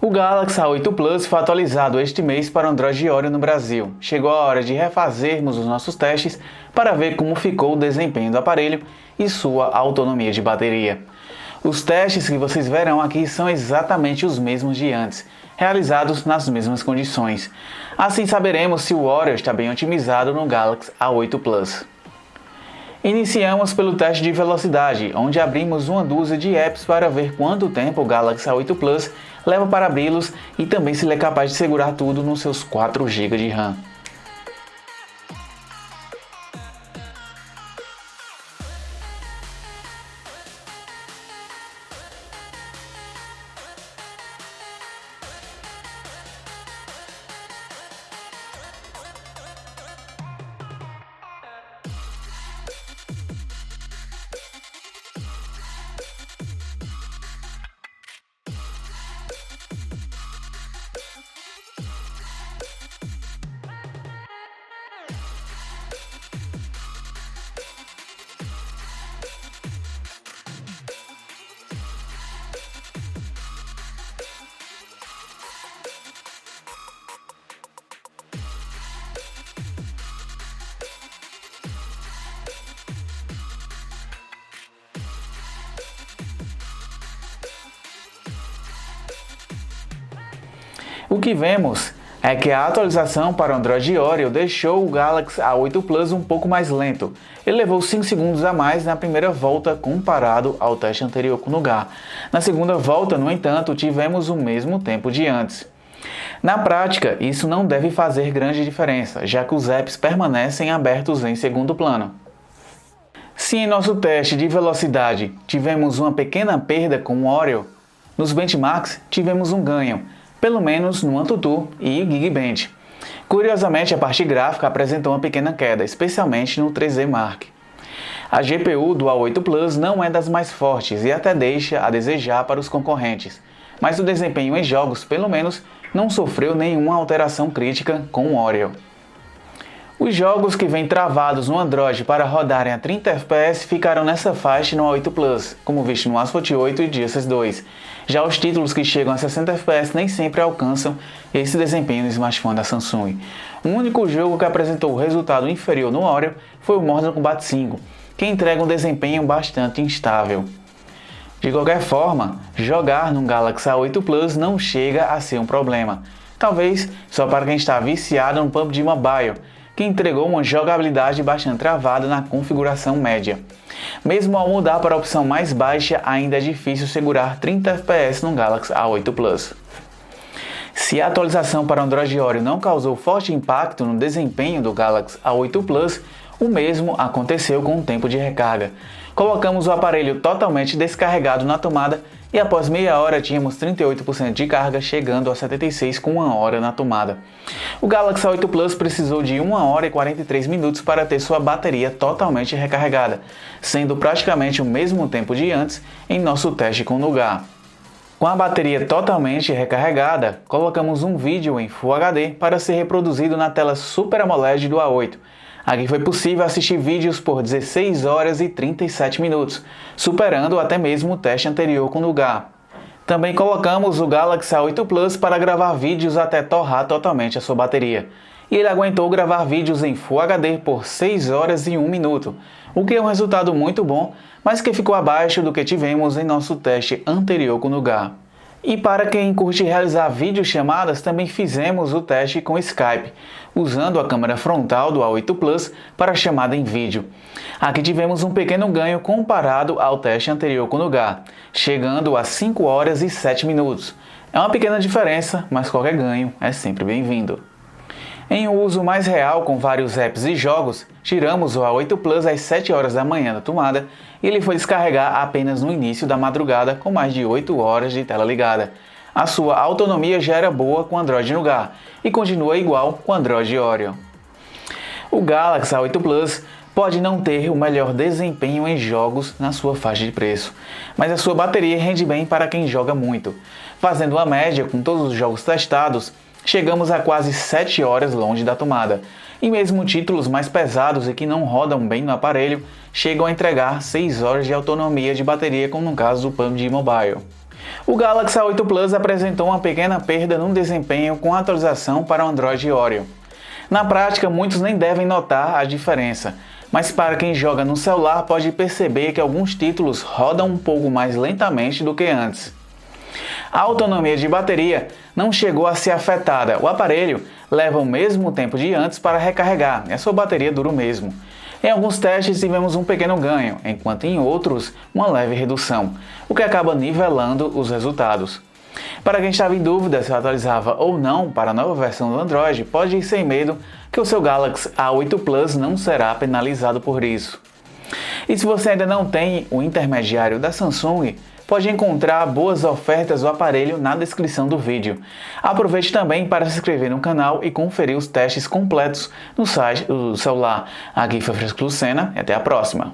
O Galaxy A8 Plus foi atualizado este mês para o Android Oreo no Brasil. Chegou a hora de refazermos os nossos testes para ver como ficou o desempenho do aparelho e sua autonomia de bateria. Os testes que vocês verão aqui são exatamente os mesmos de antes, realizados nas mesmas condições. Assim saberemos se o Oreo está bem otimizado no Galaxy A8 Plus. Iniciamos pelo teste de velocidade, onde abrimos uma dúzia de apps para ver quanto tempo o Galaxy A8 Plus leva para abri-los e também se ele é capaz de segurar tudo nos seus 4 GB de RAM. O que vemos é que a atualização para o Android Oreo deixou o Galaxy A8 Plus um pouco mais lento. Ele levou 5 segundos a mais na primeira volta comparado ao teste anterior com o Nougat. Na segunda volta, no entanto, tivemos o mesmo tempo de antes. Na prática, isso não deve fazer grande diferença, já que os apps permanecem abertos em segundo plano. Se em nosso teste de velocidade tivemos uma pequena perda com o Oreo, nos benchmarks tivemos um ganho, pelo menos no AnTuTu e Geekbench. Curiosamente, a parte gráfica apresentou uma pequena queda, especialmente no 3D Mark. A GPU do A8 Plus não é das mais fortes e até deixa a desejar para os concorrentes, mas o desempenho em jogos, pelo menos, não sofreu nenhuma alteração crítica com o Oreo. Os jogos que vêm travados no Android para rodarem a 30 FPS ficaram nessa faixa no A8 Plus, como visto no Asphalt 8 e Gears 2. Já os títulos que chegam a 60 FPS nem sempre alcançam esse desempenho no smartphone da Samsung. O único jogo que apresentou resultado inferior no Oreo foi o Mortal Kombat 5, que entrega um desempenho bastante instável. De qualquer forma, jogar no Galaxy A8 Plus não chega a ser um problema. Talvez só para quem está viciado no PUBG Mobile, que entregou uma jogabilidade bastante travada na configuração média. Mesmo ao mudar para a opção mais baixa, ainda é difícil segurar 30 FPS no Galaxy A8 Plus. Se a atualização para o Android Oreo não causou forte impacto no desempenho do Galaxy A8 Plus, o mesmo aconteceu com o tempo de recarga. Colocamos o aparelho totalmente descarregado na tomada e após meia hora tínhamos 38% de carga, chegando a 76% com 1 hora na tomada. O Galaxy A8 Plus precisou de 1 hora e 43 minutos para ter sua bateria totalmente recarregada, sendo praticamente o mesmo tempo de antes em nosso teste com o Nougat. Com a bateria totalmente recarregada, colocamos um vídeo em Full HD para ser reproduzido na tela Super AMOLED do A8. Aqui foi possível assistir vídeos por 16 horas e 37 minutos, superando até mesmo o teste anterior com o Nougat. Também colocamos o Galaxy A8 Plus para gravar vídeos até torrar totalmente a sua bateria. E ele aguentou gravar vídeos em Full HD por 6 horas e 1 minuto, o que é um resultado muito bom, mas que ficou abaixo do que tivemos em nosso teste anterior com o Nougat. E para quem curte realizar videochamadas, também fizemos o teste com Skype, usando a câmera frontal do A8 Plus para chamada em vídeo. Aqui tivemos um pequeno ganho comparado ao teste anterior com o Nougat, chegando a 5 horas e 7 minutos. É uma pequena diferença, mas qualquer ganho é sempre bem-vindo. Em um uso mais real com vários apps e jogos, tiramos o A8 Plus às 7 horas da manhã da tomada e ele foi descarregar apenas no início da madrugada com mais de 8 horas de tela ligada. A sua autonomia já era boa com Android Nougat e continua igual com Android Oreo. O Galaxy A8 Plus pode não ter o melhor desempenho em jogos na sua faixa de preço, mas a sua bateria rende bem para quem joga muito. Fazendo uma média com todos os jogos testados, chegamos a quase 7 horas longe da tomada, e mesmo títulos mais pesados e que não rodam bem no aparelho chegam a entregar 6 horas de autonomia de bateria, como no caso do PUBG Mobile. O Galaxy A8 Plus apresentou uma pequena perda no desempenho com a atualização para o Android Oreo. Na prática, muitos nem devem notar a diferença, mas para quem joga no celular pode perceber que alguns títulos rodam um pouco mais lentamente do que antes. A autonomia de bateria não chegou a ser afetada, o aparelho leva o mesmo tempo de antes para recarregar e a sua bateria dura o mesmo. Em alguns testes tivemos um pequeno ganho, enquanto em outros uma leve redução, o que acaba nivelando os resultados. Para quem estava em dúvida se atualizava ou não para a nova versão do Android, pode ir sem medo que o seu Galaxy A8 Plus não será penalizado por isso. E se você ainda não tem o intermediário da Samsung, pode encontrar boas ofertas do aparelho na descrição do vídeo. Aproveite também para se inscrever no canal e conferir os testes completos no site do celular. Aqui foi Francisco Lucena e até a próxima.